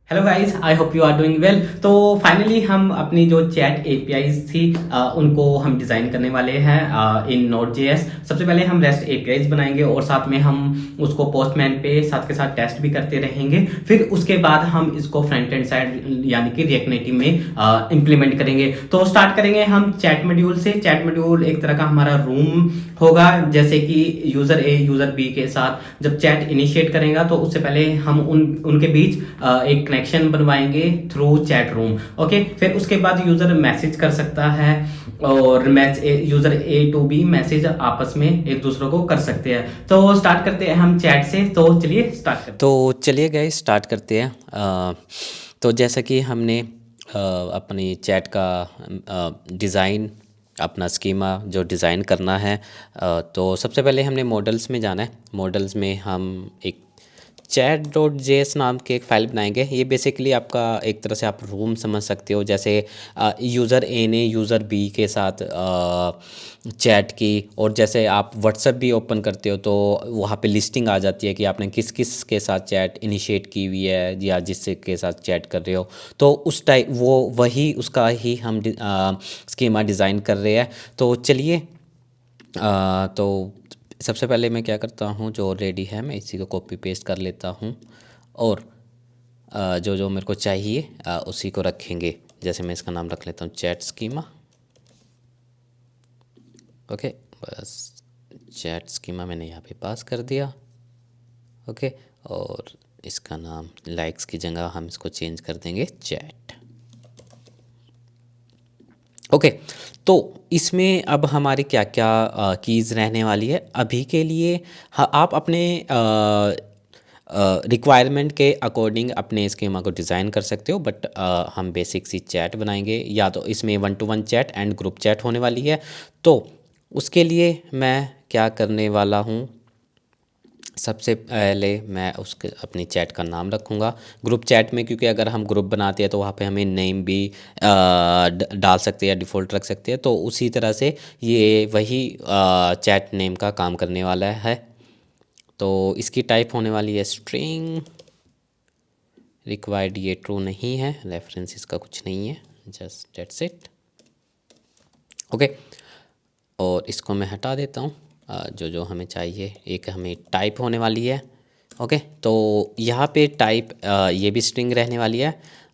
Hello guys, I hope you are doing well. तो finally हम अपनी जो चैट एपीआईज थी उनको हम डिज़ाइन करने वाले हैं इन नोड जेएस। सबसे पहले हम रेस्ट एपीआईज बनाएंगे और साथ में हम उसको पोस्टमैन पे साथ के साथ टेस्ट भी करते रहेंगे। फिर उसके बाद हम इसको फ्रंट एंड साइड यानी कि रिएक्ट नेटिव में इम्प्लीमेंट करेंगे। तो स्टार्ट करेंगे हम चैट मॉड्यूल से। चैट मॉड्यूल एक तरह का हमारा रूम होगा, जैसे कि यूजर ए यूजर बी के साथ जब चैट इनिशिएट करेगा तो उससे पहले हम उनके बीच एक कनेक्शन बनवाएंगे थ्रू चैट रूम। ओके, फिर उसके बाद यूजर मैसेज कर सकता है और user A to B message आपस में एक दूसरे को कर सकते हैं। तो स्टार्ट करते हैं हम चैट से। तो चलिए स्टार्ट करते हैं। तो चलिए गए स्टार्ट करते हैं। तो जैसा कि हमने अपनी चैट का डिज़ाइन, अपना स्कीमा जो डिज़ाइन करना है, तो सबसे पहले हमने मॉडल्स में जाना है। मॉडल्स में हम एक चैट डॉट जेएस नाम की एक फ़ाइल बनाएंगे। ये बेसिकली आपका एक तरह से आप रूम समझ सकते हो। जैसे यूज़र ए ने यूज़र बी के साथ चैट की, और जैसे आप व्हाट्सएप भी ओपन करते हो तो वहाँ पे लिस्टिंग आ जाती है कि आपने किस किस के साथ चैट इनिशिएट की हुई है या जिससे के साथ चैट कर रहे हो। तो उस टाइप वो वही उसका ही हम स्कीमा डिज़ाइन कर रहे हैं। तो चलिए, तो सबसे पहले मैं क्या करता हूँ, जो ऑलरेडी है मैं इसी को कॉपी पेस्ट कर लेता हूँ और जो जो मेरे को चाहिए उसी को रखेंगे। जैसे मैं इसका नाम रख लेता हूँ चैट स्कीमा। ओके, बस चैट स्कीमा मैंने यहाँ पे पास कर दिया। ओके, और इसका नाम लाइक्स की जगह हम इसको चेंज कर देंगे चैट। ओके, तो इसमें अब हमारी क्या क्या कीज़ रहने वाली है अभी के लिए। हाँ, आप अपने रिक्वायरमेंट के अकॉर्डिंग अपने स्कीमा को डिज़ाइन कर सकते हो, बट हम बेसिक सी चैट बनाएंगे, या तो इसमें one two one chat and group chat होने वाली है। तो उसके लिए मैं क्या करने वाला हूँ, सबसे पहले मैं उसके अपनी चैट का नाम रखूँगा ग्रुप चैट में, क्योंकि अगर हम ग्रुप बनाते हैं तो वहाँ पे हमें नेम भी डाल सकते हैं या डिफ़ॉल्ट रख सकते हैं। तो उसी तरह से ये वही चैट नेम का काम करने वाला है। तो इसकी टाइप होने वाली है स्ट्रिंग रिक्वायर्ड। ये ट्रू नहीं है, रेफरेंस इसका कुछ नहीं है, जस्ट दैट्स इट। ओके, और इसको मैं हटा देता हूँ। जो जो हमें चाहिए, एक हमें टाइप होने वाली है। ओके, तो यहाँ पे टाइप ये भी स्ट्रिंग रहने वाली है,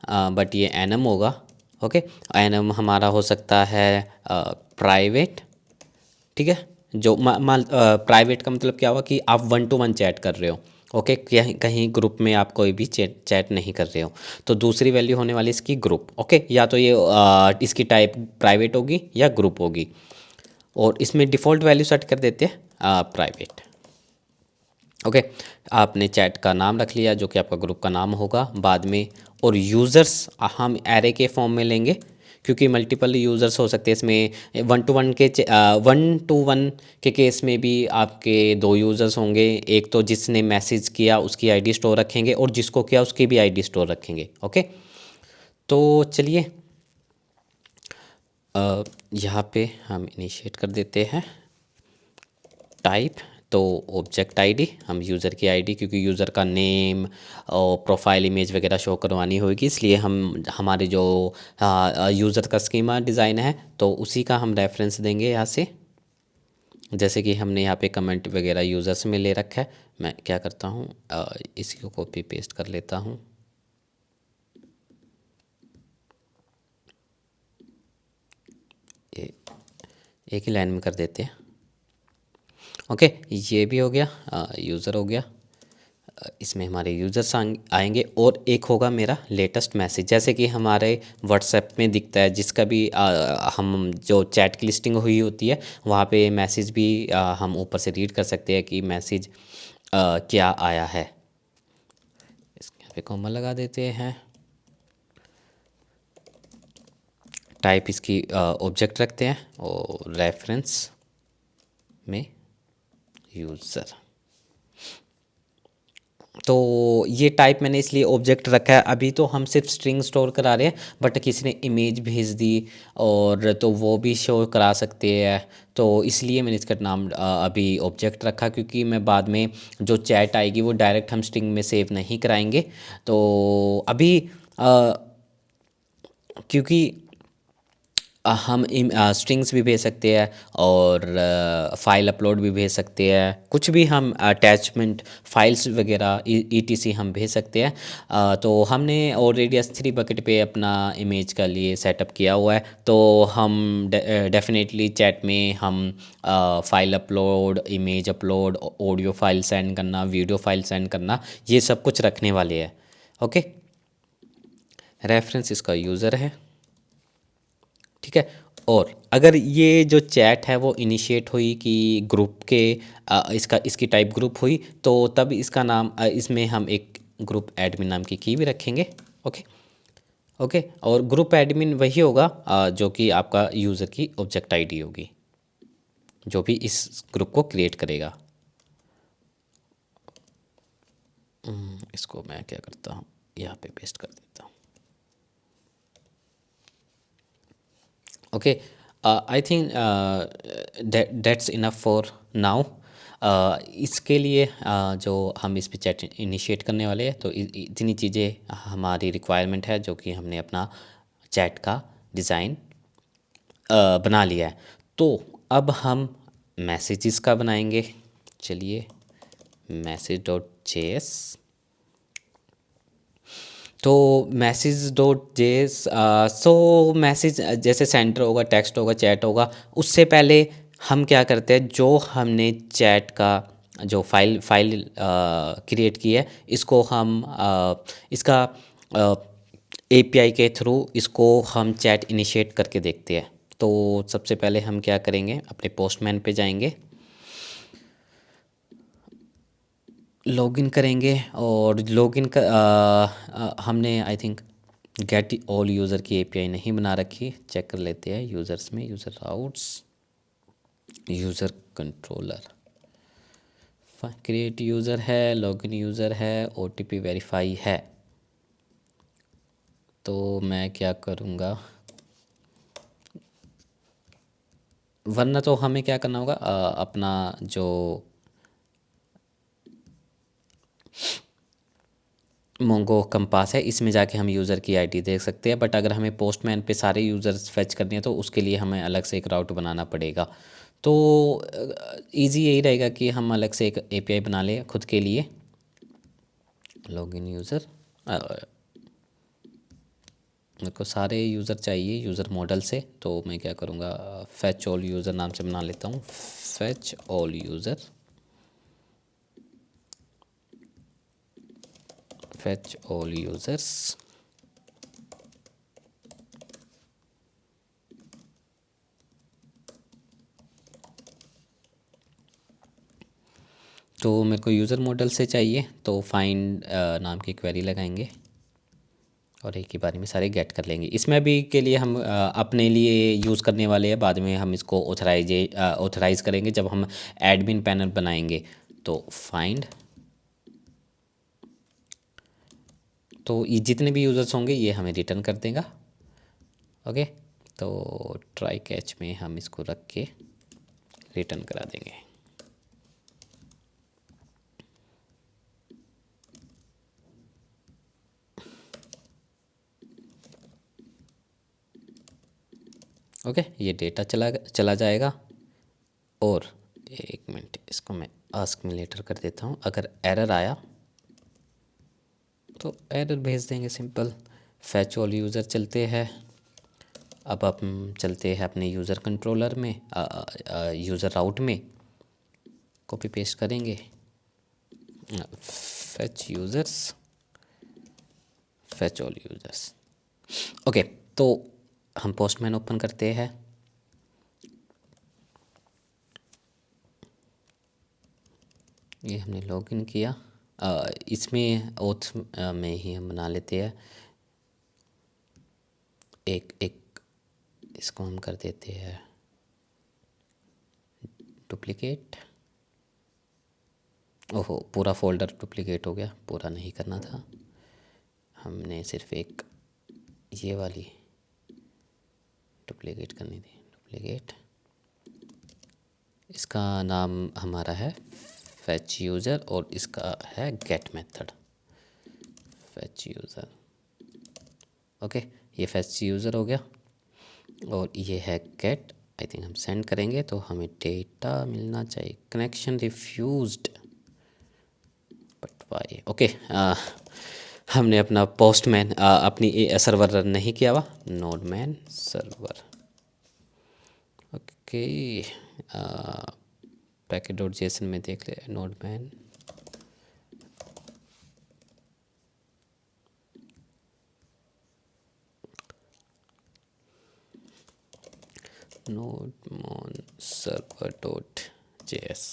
बट ये एनम होगा। ओके, एनम हमारा हो सकता है प्राइवेट। ठीक है, जो प्राइवेट का मतलब क्या हुआ कि आप वन टू वन चैट कर रहे हो। ओके, कहीं कहीं ग्रुप में आप कोई भी चैट चैट नहीं कर रहे हो। तो दूसरी वैल्यू होने वाली इसकी ग्रुप। ओके, या तो ये इसकी टाइप प्राइवेट होगी या ग्रुप होगी, और इसमें डिफ़ॉल्ट वैल्यू सेट कर देते हैं प्राइवेट। ओके, आपने चैट का नाम रख लिया जो कि आपका ग्रुप का नाम होगा बाद में। और यूज़र्स हम एरे के फॉर्म में लेंगे, क्योंकि मल्टीपल यूज़र्स हो सकते हैं इसमें। वन टू वन के केस में भी आपके दो यूज़र्स होंगे। एक तो जिसने मैसेज किया उसकी आईडी स्टोर रखेंगे, और जिसको किया उसकी भी आईडी स्टोर रखेंगे। ओके, तो चलिए यहाँ पे हम इनिशिएट कर देते हैं टाइप। तो ऑब्जेक्ट आईडी, हम यूज़र की आईडी, क्योंकि यूज़र का नेम और प्रोफाइल इमेज वगैरह शो करवानी होगी, इसलिए हम हमारे जो यूज़र का स्कीमा डिज़ाइन है तो उसी का हम रेफरेंस देंगे यहाँ से। जैसे कि हमने यहाँ पे कमेंट वगैरह यूज़र्स में ले रखा है। मैं क्या करता हूँ, इसी को कॉपी पेस्ट कर लेता हूँ। ये एक ही लाइन में कर देते हैं। ओके, ये भी हो गया, यूज़र हो गया। इसमें हमारे यूज़र्स आएंगे, और एक होगा मेरा लेटेस्ट मैसेज, जैसे कि हमारे व्हाट्सएप में दिखता है। जिसका भी हम जो चैट की लिस्टिंग हुई होती है वहाँ पे मैसेज भी हम ऊपर से रीड कर सकते हैं कि मैसेज क्या आया है। इसके यहाँ पे कॉमा लगा देते हैं। टाइप इसकी ऑब्जेक्ट रखते हैं, और रेफरेंस में यूज़र। तो ये टाइप मैंने इसलिए ऑब्जेक्ट रखा है। अभी तो हम सिर्फ स्ट्रिंग स्टोर करा रहे हैं, बट किसी ने इमेज भेज दी और तो वो भी शो करा सकते हैं। तो इसलिए मैंने इसका नाम अभी ऑब्जेक्ट रखा, क्योंकि मैं बाद में जो चैट आएगी वो डायरेक्ट हम स्ट्रिंग में सेव नहीं कराएंगे। तो अभी क्योंकि हम स्ट्रिंग्स भी भेज सकते हैं और फाइल अपलोड भी भेज सकते हैं, कुछ भी हम अटैचमेंट फाइल्स वगैरह ईटीसी हम भेज सकते हैं। तो हमने ऑलरेडी S3 बकेट पे अपना इमेज का लिए सेटअप किया हुआ है। तो हम डेफिनेटली चैट में हम file upload, image upload, audio file send करना, वीडियो फाइल सेंड करना, ये सब कुछ रखने वाले हैं। ओके, रेफरेंस इसका यूज़र है, ठीक है। और अगर ये जो चैट है वो इनिशिएट हुई कि ग्रुप के इसकी टाइप ग्रुप हुई, तो तब इसका नाम इसमें हम एक ग्रुप एडमिन नाम की भी रखेंगे। ओके ओके, और ग्रुप एडमिन वही होगा जो कि आपका यूज़र की ऑब्जेक्ट आईडी होगी, जो भी इस ग्रुप को क्रिएट करेगा। इसको मैं क्या करता हूँ, यहाँ पे पेस्ट कर देता हूँ। Okay, I think that's enough for now. इसके लिए जो हम इस पे चैट इनिशिएट करने वाले हैं, तो इतनी चीज़ें हमारी रिक्वायरमेंट है, जो कि हमने अपना चैट का डिज़ाइन बना लिया है। तो अब हम मैसेजेस का बनाएंगे। चलिए, मैसेज डॉट जेएस। तो मैसेज डॉट जेएस, सो मैसेज जैसे सेंटर होगा, टेक्स्ट होगा, चैट होगा, उससे पहले हम क्या करते हैं, जो हमने चैट का जो फाइल क्रिएट की है, इसको हम इसका एपीआई के थ्रू इसको हम चैट इनिशिएट करके देखते हैं। तो सबसे पहले हम क्या करेंगे, अपने पोस्टमैन पे जाएंगे, लॉगिन करेंगे, और लॉगिन का हमने I think get all user की एपीआई नहीं बना रखी, चेक कर लेते हैं। यूज़र्स में user routes, user controller, create user है, लॉगिन यूज़र है, ओटीपी वेरीफाई है। तो मैं क्या करूँगा, वरना तो हमें क्या करना होगा, अपना जो मोंगो कंपास है, इसमें जाके हम यूज़र की आईडी देख सकते हैं। बट अगर हमें पोस्टमैन पे सारे यूज़र्स फेच करने हैं, तो उसके लिए हमें अलग से एक राउट बनाना पड़ेगा। तो इजी यही रहेगा कि हम अलग से एक एपीआई बना लें खुद के लिए। लॉगिन यूज़र, मेरे को सारे यूज़र चाहिए यूज़र मॉडल से, तो मैं क्या करूँगा, फैच ऑल यूज़र नाम से बना लेता हूँ। Fetch all user, fetch all users. तो मेरे को यूज़र मॉडल से चाहिए, तो फाइंड नाम की क्वेरी लगाएंगे और एक ही बारी में सारे गेट कर लेंगे। इसमें अभी के लिए हम अपने लिए यूज़ करने वाले हैं, बाद में हम इसको ऑथराइज करेंगे जब हम एडमिन पैनल बनाएंगे। तो फाइंड, तो ये जितने भी यूज़र्स होंगे ये हमें रिटर्न कर देगा। ओके, तो ट्राई कैच में हम इसको रख के रिटर्न करा देंगे। ओके, ये डेटा चला जाएगा। और एक मिनट, इसको मैं आस्क में लेटर कर देता हूँ। अगर एरर आया तो एरर भेज देंगे, सिंपल। फैच ऑल यूज़र चलते हैं। अब हम चलते हैं अपने यूज़र कंट्रोलर में, यूज़र राउट में कॉपी पेस्ट करेंगे, fetch users, fetch all users. Okay, तो हम पोस्टमैन ओपन करते हैं। ये हमने लॉगिन किया। इसमें ओथ में ही हम बना लेते हैं एक एक, इसको हम कर देते हैं डुप्लिकेट। ओहो, पूरा फोल्डर डुप्लिकेट हो गया, पूरा नहीं करना था, हमने सिर्फ एक ये वाली डुप्लिकेट करनी थी। डुप्लिकेट, इसका नाम हमारा है फैच यूज़र और इसका है get method. Fetch user, okay, ये फैच यूज़र हो गया और ये है गेट। आई थिंक हम सेंड करेंगे तो हमें डेटा मिलना चाहिए। Connection refused, but why, okay. हमने अपना पोस्टमैन अपनी सर्वर रन नहीं किया हुआ, nodemon server, okay. Package dot JSON में देख ले, नोडमैन nodemon server dot js,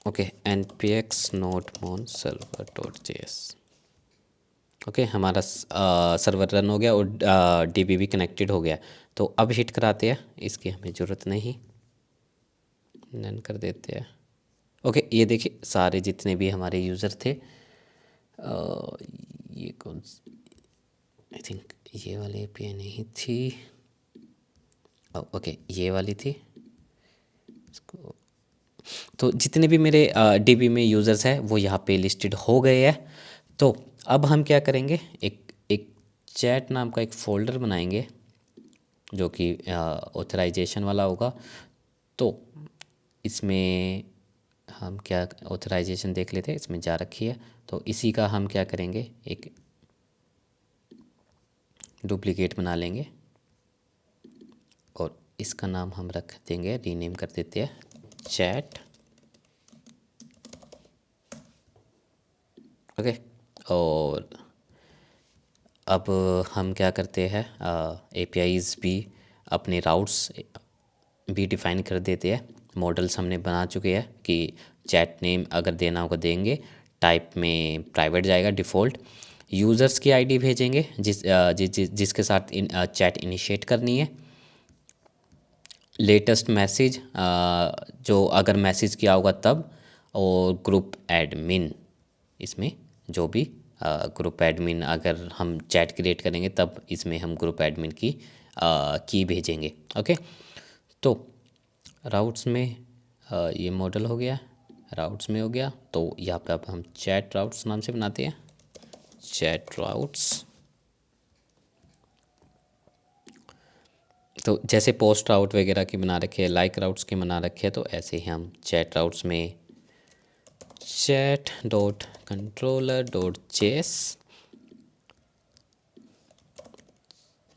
okay, npx nodemon server dot js, okay. हमारा सर्वर रन हो गया और डीबी भी कनेक्टेड हो गया। तो अब हिट कराते हैं, इसकी हमें ज़रूरत नहीं, रन कर देते हैं। ओके, ये देखिए सारे जितने भी हमारे यूज़र थे, ये कौन, आई थिंक ये वाली एपीआई नहीं थी, ओके ये वाली थी। इसको, तो जितने भी मेरे डीबी में यूज़र्स हैं वो यहाँ पे लिस्टेड हो गए हैं। तो अब हम क्या करेंगे, एक एक चैट नाम का एक फ़ोल्डर बनाएंगे जो कि ऑथराइजेशन वाला होगा। तो इसमें हम क्या ऑथराइजेशन देख लेते हैं, इसमें जा रखी है। तो इसी का हम क्या करेंगे, एक डुप्लीकेट बना लेंगे और इसका नाम हम रख देंगे, रीनेम कर देते हैं चैट, ओके। और अब हम क्या करते हैं, एपीआईज़ भी अपने राउट्स भी डिफ़ाइन कर देते हैं। मॉडल्स हमने बना चुके हैं कि चैट नेम अगर देना होगा देंगे, टाइप में प्राइवेट जाएगा डिफ़ॉल्ट, यूज़र्स की आईडी भेजेंगे जिसके साथ चैट इनिशिएट करनी है, लेटेस्ट मैसेज जो अगर मैसेज किया होगा तब, और ग्रुप एडमिन, इसमें जो भी ग्रुप एडमिन अगर हम चैट क्रिएट करेंगे तब इसमें हम ग्रुप एडमिन की भेजेंगे, ओके। तो राउट्स में ये मॉडल हो गया, राउट्स में हो गया। तो यहाँ पे अब हम चैट राउट्स नाम से बनाते हैं, चैट राउट्स। तो जैसे पोस्ट राउट वगैरह की बना रखे है, लाइक राउट्स की बना रखे है, तो ऐसे ही हम चैट राउट्स में चैट डॉट कंट्रोलर डॉट जेस,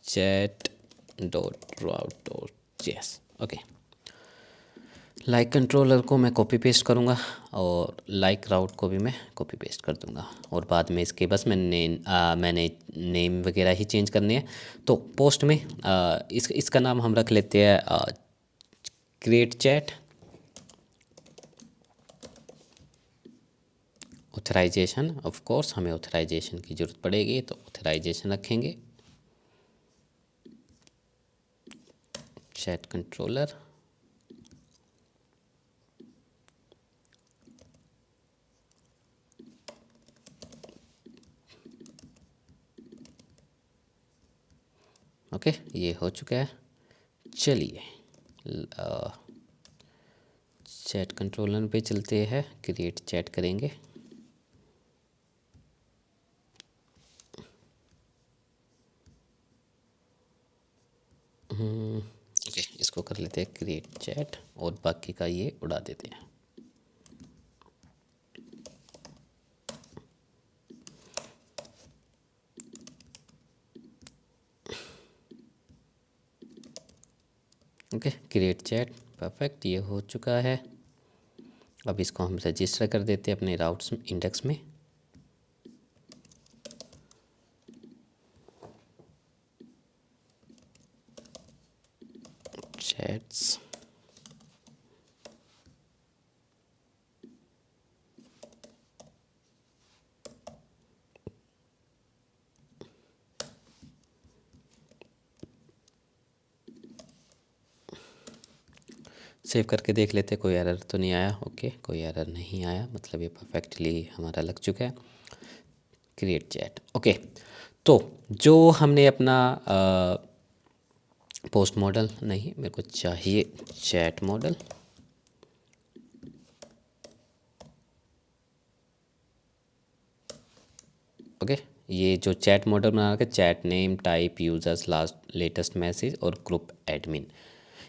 चैट डॉट राउट डॉट जेस, ओके। लाइक कंट्रोलर को मैं कॉपी पेस्ट करूँगा और लाइक राउट को भी मैं कॉपी पेस्ट कर दूँगा, और बाद में इसके बस मैंने नेम वगैरह ही चेंज करने हैं। तो पोस्ट में इसका नाम हम रख लेते हैं create chat, authorization, of course हमें ऑथराइजेशन की ज़रूरत पड़ेगी तो ऑथराइजेशन रखेंगे, चैट कंट्रोलर, ओके। ये हो चुका है। चलिए चैट कंट्रोलर पे चलते हैं, क्रिएट चैट करेंगे। ओके, इसको कर लेते हैं क्रिएट चैट और बाकी का ये उड़ा देते हैं। ओके, क्रिएट चैट, परफेक्ट, ये हो चुका है। अब इसको हम रजिस्टर कर देते हैं अपने राउट्स इंडेक्स में। चैट्स, सेव करके देख लेते, कोई एरर तो नहीं आया। ओके, कोई एरर नहीं आया, मतलब ये परफेक्टली हमारा लग चुका है। Create chat. ओके, तो जो हमने अपना पोस्ट मॉडल, नहीं मेरे को चाहिए चैट मॉडल। ओके, ये जो चैट मॉडल बना रखा है, chat name, type, users, last latest message और ग्रुप एडमिन।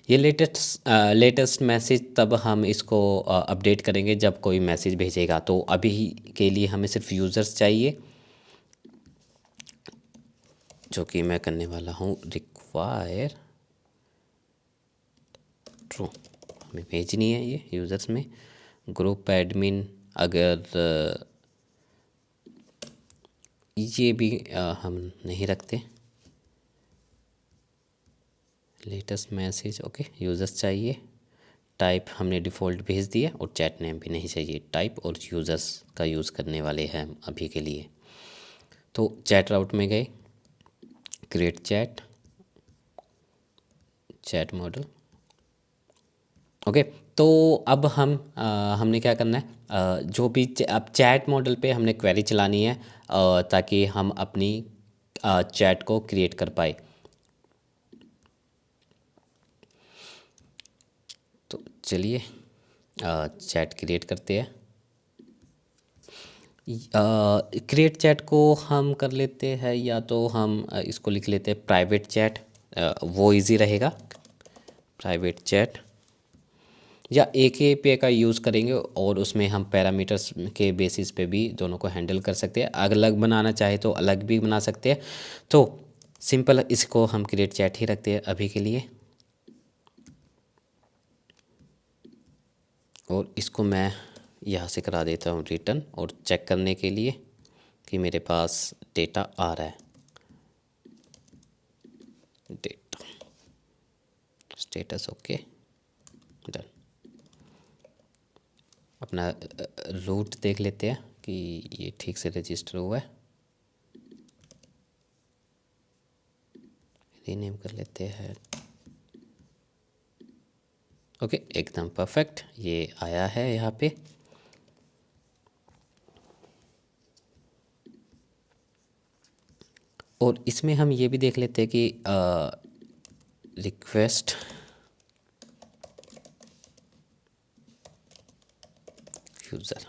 ये लेटेस्ट मैसेज तब हम इसको अपडेट करेंगे जब कोई मैसेज भेजेगा। तो अभी के लिए हमें सिर्फ यूज़र्स चाहिए, जो कि मैं करने वाला हूँ रिक्वायर ट्रू। हमें भेजनी है ये यूज़र्स में। ग्रुप एडमिन अगर ये भी हम नहीं रखते। लेटेस्ट मैसेज, ओके, यूज़र्स चाहिए। टाइप हमने डिफ़ॉल्ट भेज दिया और चैट नेम भी नहीं चाहिए। टाइप और यूज़र्स का यूज़ करने वाले हैं हम अभी के लिए। तो चैट राउट में गए, create chat, chat model. Okay, तो अब हमने क्या करना है, जो भी अब चैट मॉडल पे हमने क्वेरी चलानी है ताकि हम अपनी चैट को क्रिएट कर पाए। तो चलिए चैट क्रिएट करते हैं। क्रिएट चैट को हम कर लेते हैं, या तो हम इसको लिख लेते हैं प्राइवेट चैट, वो इजी रहेगा। प्राइवेट चैट, या एक ही एपीआई का यूज़ करेंगे और उसमें हम पैरामीटर्स के बेसिस पे भी दोनों को हैंडल कर सकते हैं। अलग बनाना चाहे तो अलग भी बना सकते हैं। तो सिंपल इसको हम क्रिएट चैट ही रखते हैं अभी के लिए। और इसको मैं यहाँ से करा देता हूँ रिटर्न, और चेक करने के लिए कि मेरे पास डेटा आ रहा है। Data status okay, done. अपना रूट देख लेते हैं कि ये ठीक से रजिस्टर हुआ है। रीनेम कर लेते हैं। ओके, एकदम परफेक्ट ये आया है यहाँ पे। और इसमें हम ये भी देख लेते हैं कि रिक्वेस्ट यूज़र,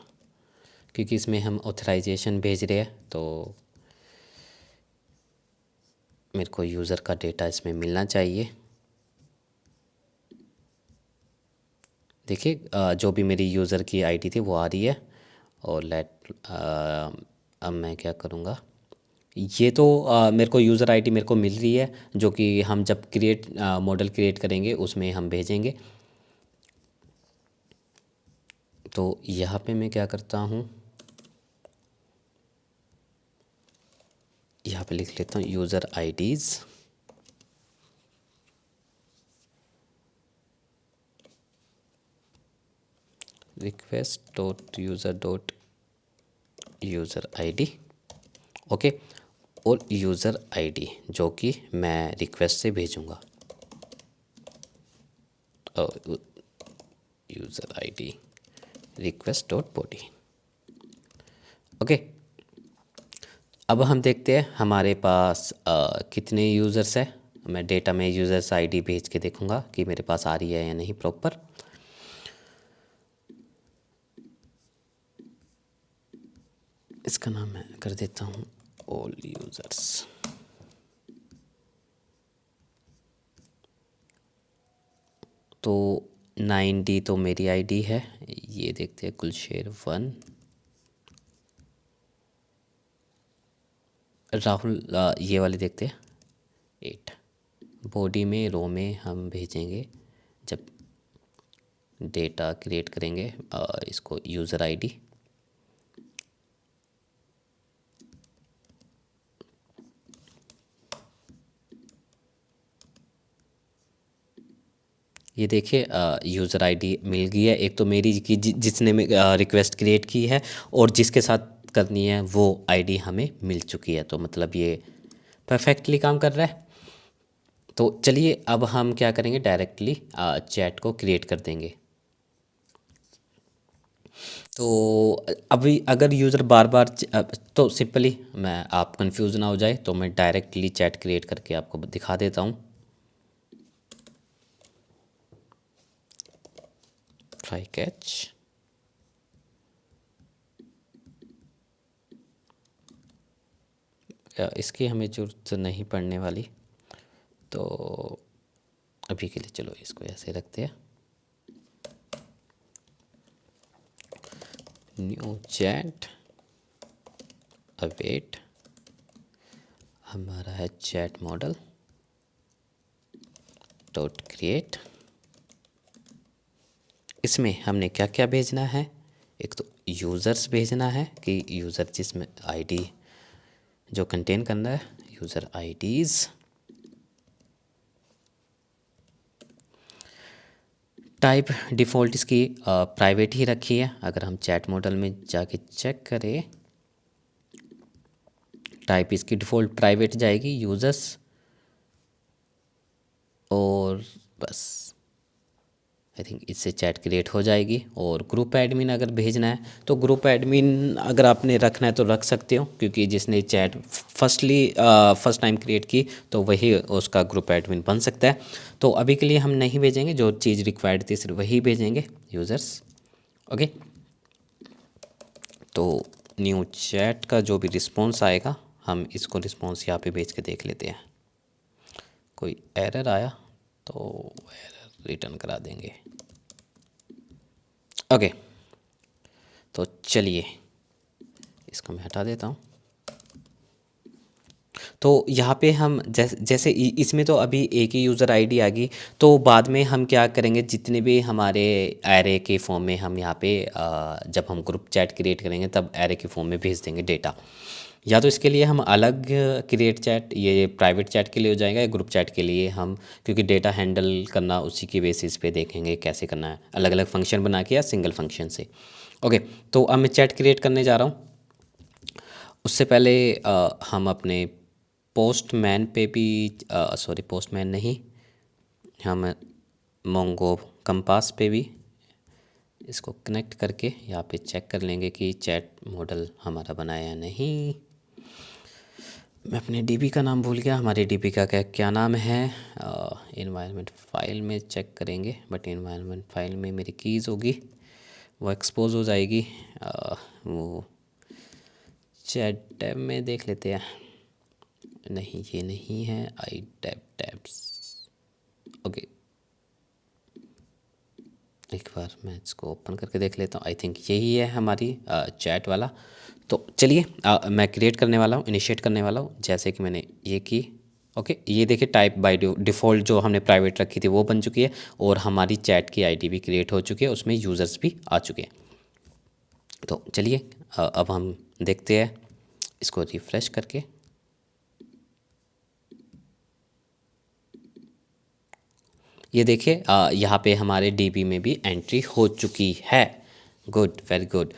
क्योंकि इसमें हम ऑथराइजेशन भेज रहे हैं तो मेरे को यूज़र का डेटा इसमें मिलना चाहिए। देखिए जो भी मेरी यूज़र की आईडी थी वो आ रही है। और अब मैं क्या करूँगा, ये तो मेरे को यूज़र आईडी मेरे को मिल रही है, जो कि हम जब मॉडल क्रिएट करेंगे उसमें हम भेजेंगे। तो यहाँ पे मैं क्या करता हूँ, यहाँ पे लिख लेता हूँ user IDs. Request dot user ID. Okay, और यूज़र आईडी जो कि मैं रिक्वेस्ट से भेजूँगा, और user ID request dot body. Okay, अब हम देखते हैं हमारे पास कितने यूज़र्स हैं। मैं डेटा में यूज़र्स आईडी भेज के देखूँगा कि मेरे पास आ रही है या नहीं प्रॉपर। इसका नाम मैं कर देता हूँ ऑल यूज़र्स। तो 9D तो मेरी आईडी है। ये देखते हैं गुलशेर 1, राहुल ये वाले देखते हैं 8। बॉडी में रो में हम भेजेंगे जब डेटा क्रिएट करेंगे इसको यूज़र आईडी। ये देखिए यूज़र आईडी मिल गई है। एक तो मेरी की जिसने रिक्वेस्ट क्रिएट की है, और जिसके साथ करनी है वो आईडी हमें मिल चुकी है। तो मतलब ये परफेक्टली काम कर रहा है। तो चलिए अब हम क्या करेंगे, डायरेक्टली चैट को क्रिएट कर देंगे। तो अभी अगर यूज़र बार बार तो सिंपली मैं, आप कंफ्यूज ना हो जाए, तो मैं डायरेक्टली चैट क्रिएट करके आपको दिखा देता हूँ। ट्राई कैच, इसकी हमें ज़रूरत नहीं पड़ने वाली, तो अभी के लिए चलो इसको ऐसे रखते हैं। न्यू चैट, अवेट, हमारा है चैट मॉडल डॉट क्रिएट। इसमें हमने क्या क्या भेजना है, एक तो यूज़र्स भेजना है कि यूज़र जिसमें आईडी जो कंटेन करना है, यूज़र आईडीज़। टाइप डिफ़ॉल्ट इसकी प्राइवेट ही रखी है। अगर हम चैट मॉडल में जाके चेक करें, टाइप इसकी डिफ़ॉल्ट प्राइवेट जाएगी, यूज़र्स, और बस आई थिंक इससे चैट क्रिएट हो जाएगी। और ग्रुप एडमिन अगर भेजना है तो ग्रुप एडमिन अगर आपने रखना है तो रख सकते हो, क्योंकि जिसने चैट फर्स्ट टाइम क्रिएट की तो वही उसका ग्रुप एडमिन बन सकता है। तो अभी के लिए हम नहीं भेजेंगे, जो चीज़ रिक्वायर्ड थी सिर्फ वही भेजेंगे, यूज़र्स। ओके, तो न्यू चैट का जो भी रिस्पॉन्स आएगा, हम इसको रिस्पॉन्स यहाँ पे भेज के देख लेते हैं। कोई एरर आया तो एरर रिटर्न करा देंगे। ओके, तो चलिए इसको मैं हटा देता हूँ। तो यहाँ पे हम जैसे इसमें तो अभी एक ही यूज़र आईडी आ गई, तो बाद में हम क्या करेंगे, जितने भी हमारे एरे के फॉर्म में हम यहाँ पे जब हम ग्रुप चैट क्रिएट करेंगे तब एरे के फॉर्म में भेज देंगे डेटा। या तो इसके लिए हम अलग क्रिएट चैट, ये प्राइवेट चैट के लिए हो जाएगा, या ग्रुप चैट के लिए हम, क्योंकि डेटा हैंडल करना उसी के बेसिस पे देखेंगे कैसे करना है, अलग अलग फंक्शन बना के या सिंगल फंक्शन से। ओके, तो अब मैं चैट क्रिएट करने जा रहा हूँ। उससे पहले हम अपने पोस्टमैन पे भी, सॉरी पोस्टमैन नहीं, हम मोंगो कंपास पे भी इसको कनेक्ट करके यहाँ पे चेक कर लेंगे कि चैट मॉडल हमारा बनाया या नहीं। मैं अपने डीबी का नाम भूल गया, हमारे डीबी का क्या नाम है, इन्वायरमेंट फाइल में चेक करेंगे, बट इन्वायरमेंट फाइल में मेरी कीज़ होगी वो एक्सपोज हो जाएगी। वो चैट टैब में देख लेते हैं, नहीं ये नहीं है, आई टैब्स। ओके, एक बार मैं इसको ओपन करके देख लेता हूँ, आई थिंक यही है हमारी चैट वाला। तो चलिए मैं क्रिएट करने वाला हूँ, इनिशिएट करने वाला हूँ, जैसे कि मैंने ये की। ओके, ये देखिए टाइप बाय डिफ़ॉल्ट जो हमने प्राइवेट रखी थी वो बन चुकी है, और हमारी चैट की आईडी भी क्रिएट हो चुकी है, उसमें यूज़र्स भी आ चुके हैं। तो चलिए अब हम देखते हैं इसको रिफ़्रेश करके। ये देखिए यहाँ पे हमारे डीबी में भी एंट्री हो चुकी है। Good, very good.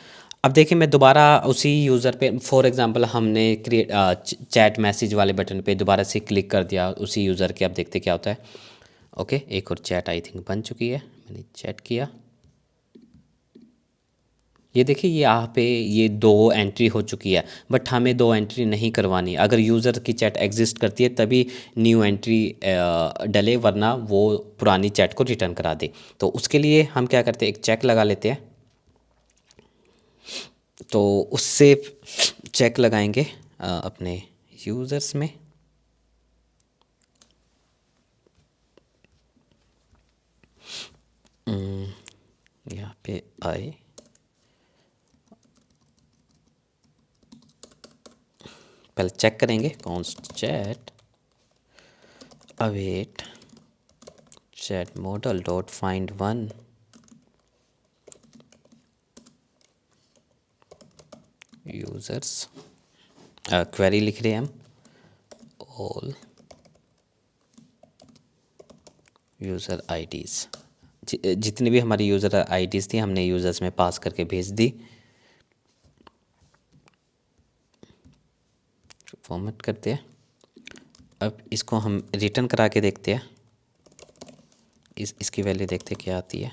अब देखिए मैं दोबारा उसी यूज़र पे, फॉर एग्जांपल हमने क्रिएट चैट मैसेज वाले बटन पे दोबारा से क्लिक कर दिया उसी यूज़र के, अब देखते क्या होता है। ओके, एक और चैट आई थिंक बन चुकी है, मैंने चैट किया। ये देखिए यहाँ पे ये 2 एंट्री हो चुकी है, बट हमें 2 एंट्री नहीं करवानी। अगर यूज़र की चैट एग्जिस्ट करती है तभी न्यू एंट्री डले, वरना वो पुरानी चैट को रिटर्न करा दे। तो उसके लिए हम क्या करते हैं, एक चेक लगा लेते हैं। तो उससे चेक लगाएंगे अपने यूज़र्स में। यहाँ पे आए, पहले चेक करेंगे const chat await chat model dot find one users, query लिख रहे हैं हम, ऑल यूज़र आईडीज़, जितनी भी हमारी यूज़र आईडीज़ थी हमने यूज़र्स में पास करके भेज दी। फॉर्मेट करते हैं, अब इसको हम रिटर्न करा के देखते हैं, इसकी वैल्यू देखते हैं क्या आती है।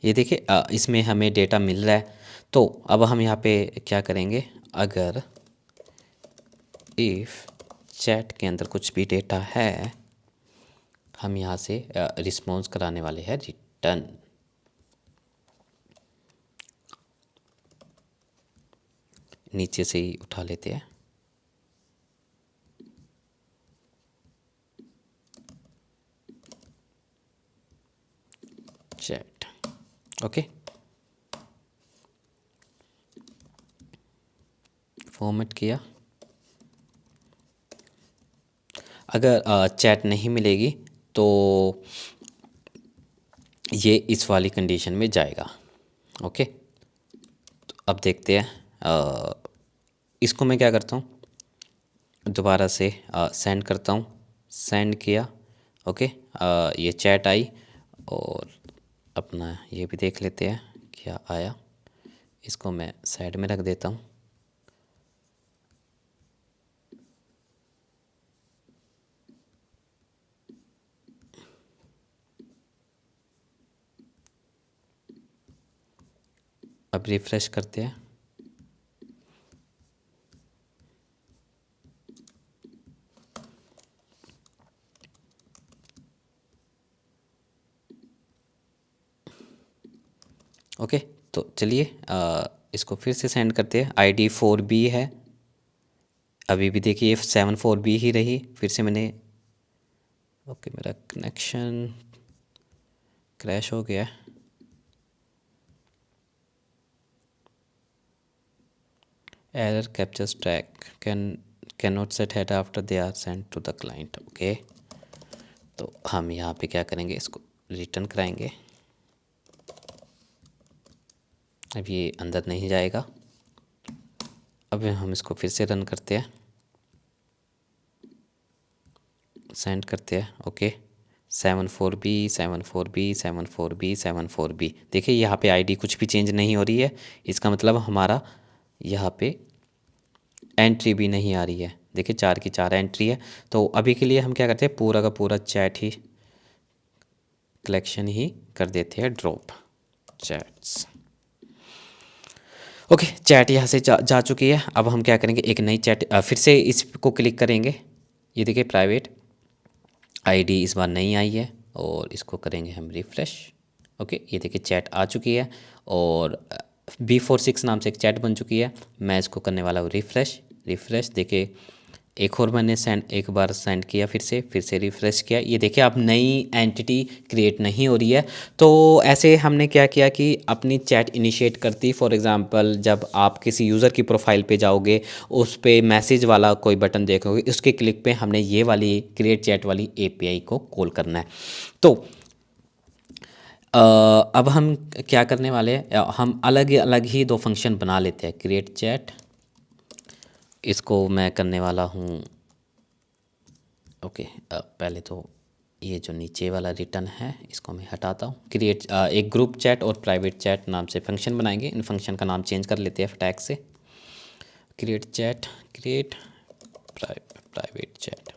ये देखिए इसमें हमें डेटा मिल रहा है। तो अब हम यहाँ पे क्या करेंगे, अगर इफ़ चैट के अंदर कुछ भी डेटा है, हम यहाँ से रिस्पॉन्स कराने वाले हैं रिटर्न। नीचे से ही उठा लेते हैं। चैट, ओके, फॉर्मेट किया। अगर चैट नहीं मिलेगी तो ये इस वाली कंडीशन में जाएगा। ओके, तो अब देखते हैं। इसको मैं क्या करता हूँ, दोबारा से सेंड करता हूँ। सेंड किया, ओके, ये चैट आई। और अपना ये भी देख लेते हैं क्या आया। इसको मैं साइड में रख देता हूँ। अब रिफ्रेश करते हैं। ओके, तो चलिए इसको फिर से सेंड करते हैं। ID 4B है। अभी भी देखिए 74B ही रही। फिर से मैंने, ओके, मेरा कनेक्शन क्रैश हो गया। Error captures track can not set head after they are send to the client. Okay, तो हम यहाँ पे क्या करेंगे, इसको रिटर्न कराएंगे। अब ये अंदर नहीं जाएगा। अब हम इसको फिर से रन करते हैं, सेंड करते हैं। Okay, 74B 74B 74B 74B। देखिए यहाँ पे ID कुछ भी चेंज नहीं हो रही है। इसका मतलब हमारा यहाँ पे एंट्री भी नहीं आ रही है। देखिए 4 की 4 एंट्री है। तो अभी के लिए हम क्या करते हैं, पूरा का पूरा चैट ही कलेक्शन ही कर देते हैं ड्रॉप चैट्स। ओके, चैट यहाँ से जा चुकी है। अब हम क्या करेंगे, एक नई चैट फिर से इसको क्लिक करेंगे। ये देखिए प्राइवेट ID इस बार नहीं आई है। और इसको करेंगे हम रिफ़्रेश। ओके, ये देखिए चैट आ चुकी है। और B46 नाम से एक चैट बन चुकी है। मैं इसको करने वाला हूँ रिफ़्रेश। रिफ़्रेश देखिए, एक और मैंने एक बार सेंड किया, फिर से रिफ़्रेश किया। ये देखिए अब नई एंटिटी क्रिएट नहीं हो रही है। तो ऐसे हमने क्या किया कि अपनी चैट इनिशिएट करती। फॉर एग्जांपल जब आप किसी यूज़र की प्रोफाइल पे जाओगे, उस पे मैसेज वाला कोई बटन देखोगे, उसके क्लिक पे हमने ये वाली क्रिएट चैट वाली API को कॉल करना है। तो अब हम क्या करने वाले हैं, हम अलग अलग ही दो फंक्शन बना लेते हैं। क्रिएट चैट, इसको मैं करने वाला हूँ। ओके, पहले तो ये जो नीचे वाला रिटर्न है इसको मैं हटाता हूँ। क्रिएट एक ग्रुप चैट और प्राइवेट चैट नाम से फंक्शन बनाएंगे। इन फंक्शन का नाम चेंज कर लेते हैं टैग से। Create chat, create private chat.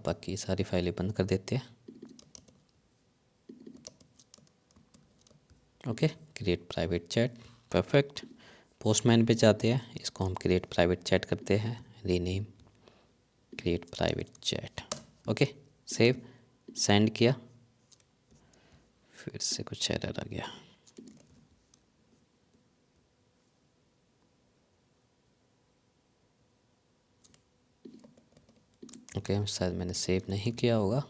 बाकी सारी फाइलें बंद कर देते हैं। Okay, create private chat, perfect. Postman पे जाते हैं, इसको हम क्रिएट प्राइवेट चैट करते हैं। Rename create private chat. Okay, save, send किया, फिर से कुछ एरर आ गया। ओके, शायद मैंने सेव नहीं किया होगा।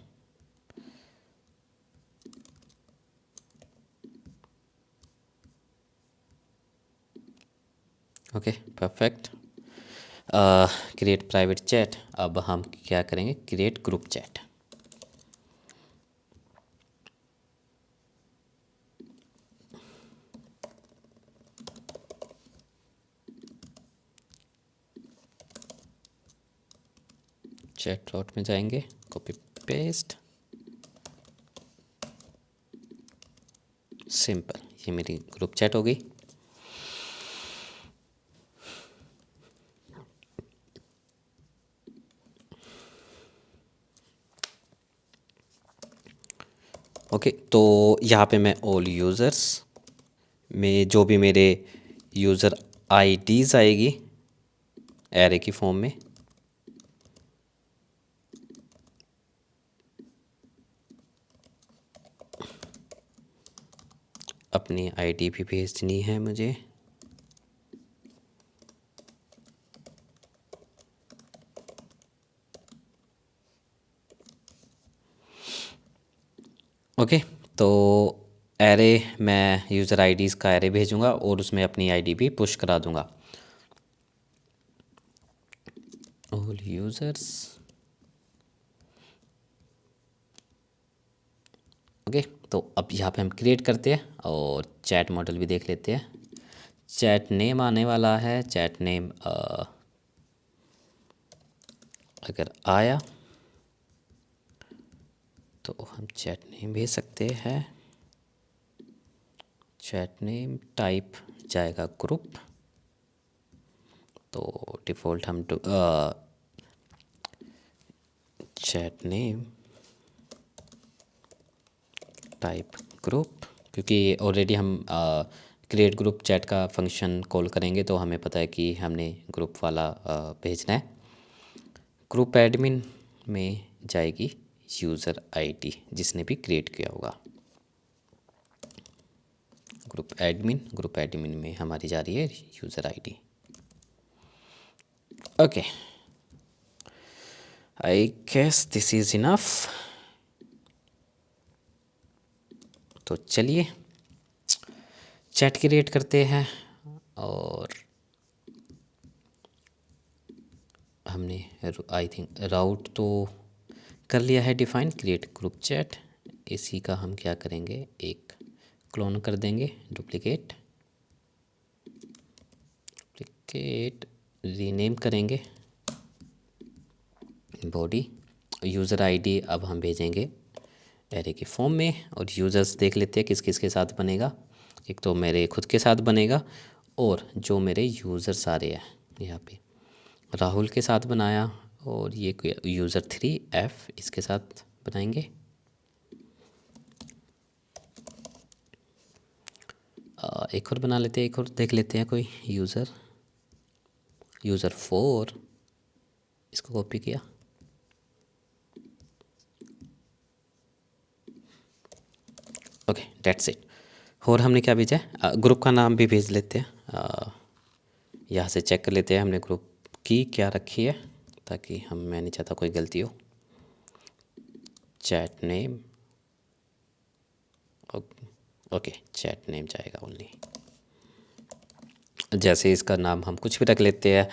Okay, perfect. Create private chat. अब हम क्या करेंगे, क्रिएट ग्रुप चैट। चैट रोट में जाएंगे, कॉपी पेस्ट, सिंपल, ये मेरी ग्रुप चैट हो गई। ओके, तो यहाँ पे मैं ऑल यूज़र्स में जो भी मेरे यूज़र आईडीज़ आएगी एरे की फॉर्म में, अपनी आईडी भी भेजनी है मुझे। ओके, तो एरे मैं यूज़र आईडीज़ का एरे भेजूँगा और उसमें अपनी आईडी भी पुश करा दूँगा। ऑल यूज़र्स, ओके, तो अब यहाँ पे हम क्रिएट करते हैं और चैट मॉडल भी देख लेते हैं। चैट नेम आने वाला है, चैट नेम अगर आया तो हम चैट नेम भेज सकते हैं। चैट नेम टाइप जाएगा ग्रुप, तो डिफ़ॉल्ट हम चैट नेम टाइप ग्रुप, क्योंकि ऑलरेडी हम क्रिएट ग्रुप चैट का फंक्शन कॉल करेंगे तो हमें पता है कि हमने ग्रुप वाला भेजना है। ग्रुप एडमिन में जाएगी यूज़र आईडी जिसने भी क्रिएट किया होगा। ग्रुप एडमिन में हमारी जा रही है user ID. Okay, I guess this is enough. तो चलिए चैट क्रिएट करते हैं और हमने आई थिंक राउट तो कर लिया है डिफ़ाइन, क्रिएट ग्रुप चैट। इसी का हम क्या करेंगे, एक क्लोन कर देंगे, डुप्लिकेट रीनेम करेंगे बॉडी। यूज़र आईडी अब हम भेजेंगे एरे के फॉर्म में और यूज़र्स देख लेते हैं किस किस के साथ बनेगा। एक तो मेरे खुद के साथ बनेगा और जो मेरे यूज़र्स आ रहे हैं यहाँ पे राहुल के साथ बनाया और ये यूज़र 3F इसके साथ बनाएंगे। एक और बना लेते हैं, एक और देख लेते हैं कोई यूज़र 4, इसको कॉपी किया। Okay, that's it. और हमने क्या भेजा है, ग्रुप का नाम भी भेज लेते हैं। यहाँ से चेक कर लेते हैं हमने ग्रुप की क्या रखी है, ताकि मैं नहीं चाहता कोई गलती हो। Chat name, okay, chat name जाएगा ओनली। जैसे इसका नाम हम कुछ भी रख लेते हैं,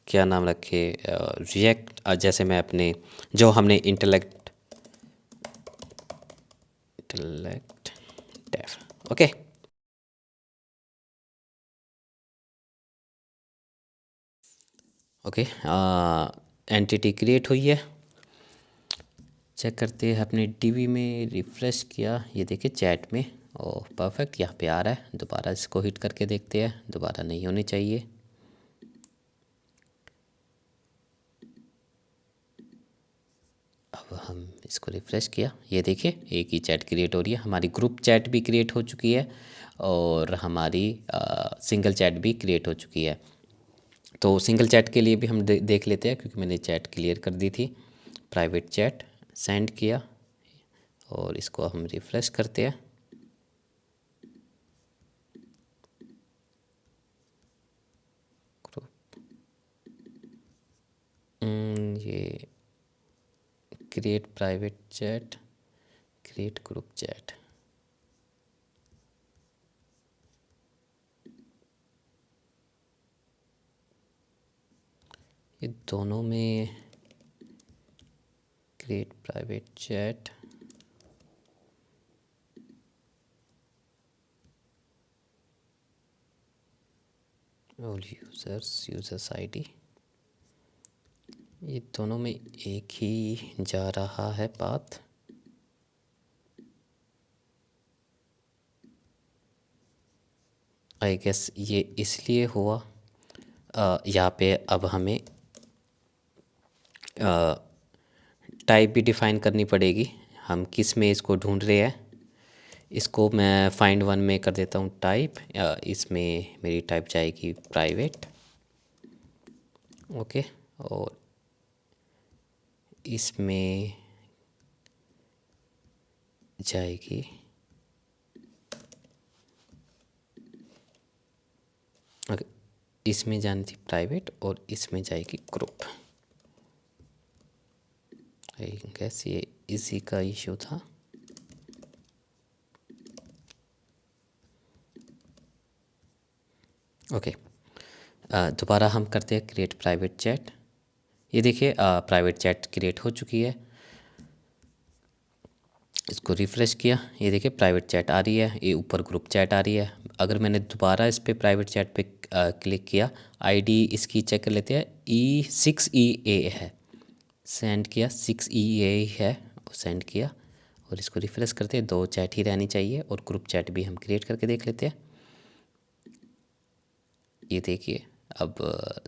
क्या नाम रखे, रिएक्ट, जैसे मैं अपने जो हमने इंटेलेक्ट डेफ, ओके। ओके, एंटिटी क्रिएट हुई है। चेक करते हैं अपने डीबी में, रिफ़्रेश किया, ये देखिए चैट में, ओह परफेक्ट, यहाँ पे आ रहा है। दोबारा इसको हिट करके देखते हैं, दोबारा नहीं होनी चाहिए। अब हम इसको रिफ़्रेश किया, ये देखिए एक ही चैट क्रिएट हो रही है। हमारी ग्रुप चैट भी क्रिएट हो चुकी है और हमारी सिंगल चैट भी क्रिएट हो चुकी है। तो सिंगल चैट के लिए भी हम देख लेते हैं, क्योंकि मैंने चैट क्लियर कर दी थी। प्राइवेट चैट सेंड किया और इसको हम रिफ़्रेश करते हैं। ये create private chat, create group chat, ये दोनों में create private chat, all users ID, ये दोनों में एक ही जा रहा है पाथ। आई गेस ये इसलिए हुआ। यहाँ पे अब हमें टाइप भी डिफ़ाइन करनी पड़ेगी, हम किस में इसको ढूंढ रहे हैं। इसको मैं फाइंड वन में कर देता हूँ टाइप, इसमें मेरी टाइप जाएगी प्राइवेट। ओके, और इसमें जाएगी ओके, इसमें जानी थी प्राइवेट और इसमें जाएगी ग्रुप। आई गेस ये इसी का इशू था। ओके, दोबारा हम करते हैं क्रिएट प्राइवेट चैट। ये देखिए प्राइवेट चैट क्रिएट हो चुकी है। इसको रिफ़्रेश किया, ये देखिए प्राइवेट चैट आ रही है, ये ऊपर ग्रुप चैट आ रही है। अगर मैंने दोबारा इस पे प्राइवेट चैट पे क्लिक किया, आईडी इसकी चेक कर लेते हैं, E6EA है, सेंड किया, 6EA है, सेंड किया और इसको रिफ़्रेश करते हैं। 2 चैट ही रहनी चाहिए और ग्रुप चैट भी हम क्रिएट करके देख लेते हैं। ये देखिए अब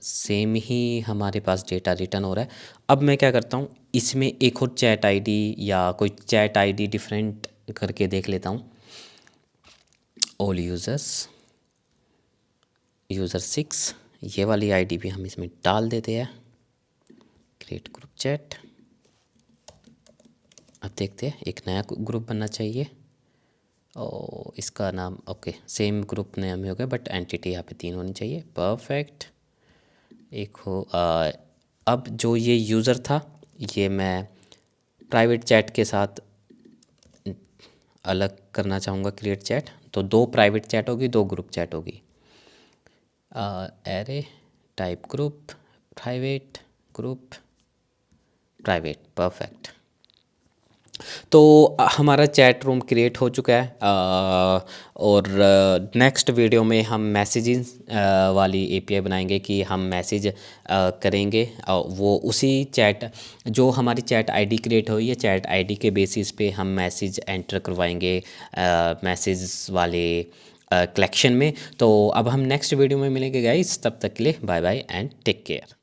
सेम ही हमारे पास डेटा रिटर्न हो रहा है। अब मैं क्या करता हूँ, इसमें एक और चैट आईडी या कोई चैट आईडी डिफरेंट करके देख लेता हूँ। ऑल यूज़र्स, यूज़र 6, ये वाली आईडी भी हम इसमें डाल देते हैं। Create group chat. अब देखते हैं, एक नया ग्रुप बनना चाहिए और इसका नाम ओके सेम ग्रुप नेम हो गया, बट एंटिटी यहाँ पे 3 होनी चाहिए। परफेक्ट, एक हो अब जो ये यूज़र था, ये मैं प्राइवेट चैट के साथ अलग करना चाहूँगा क्रिएट चैट। तो 2 प्राइवेट चैट होगी, 2 ग्रुप चैट होगी। Array type group private, group private, perfect. तो हमारा चैट रूम क्रिएट हो चुका है। और नेक्स्ट वीडियो में हम मैसेजिंग वाली एपीआई बनाएंगे कि हम मैसेज करेंगे। वो उसी चैट जो हमारी चैट आईडी क्रिएट हुई है, चैट आईडी के बेसिस पे हम मैसेज एंटर करवाएंगे मैसेज वाले कलेक्शन में। तो अब हम नेक्स्ट वीडियो में मिलेंगे गाइस, तब तक के लिए bye bye and take care.